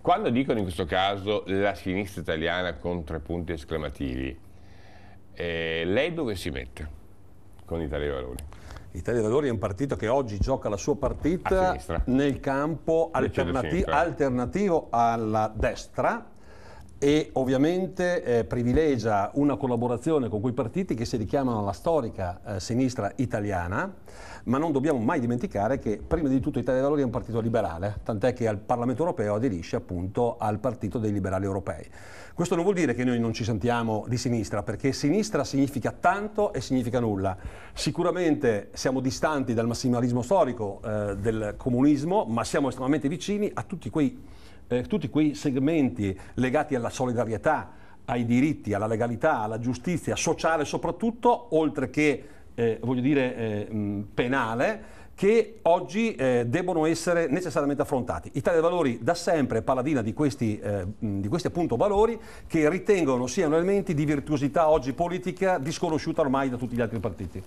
Quando dicono in questo caso la sinistra italiana con 3 punti esclamativi, lei dove si mette con Italia dei Valori? Italia dei Valori è un partito che oggi gioca la sua partita nel campo alternativo alla destra e ovviamente privilegia una collaborazione con quei partiti che si richiamano alla storica sinistra italiana, ma non dobbiamo mai dimenticare che prima di tutto Italia dei Valori è un partito liberale, tant'è che al Parlamento europeo aderisce appunto al partito dei liberali europei. Questo non vuol dire che noi non ci sentiamo di sinistra, perché sinistra significa tanto e significa nulla. Sicuramente siamo distanti dal massimalismo storico del comunismo, ma siamo estremamente vicini a tutti quei segmenti legati alla solidarietà, ai diritti, alla legalità, alla giustizia sociale soprattutto, oltre che penale, che oggi debbono essere necessariamente affrontati. Italia dei Valori da sempre è paladina di questi appunto valori che ritengono siano elementi di virtuosità oggi politica disconosciuta ormai da tutti gli altri partiti.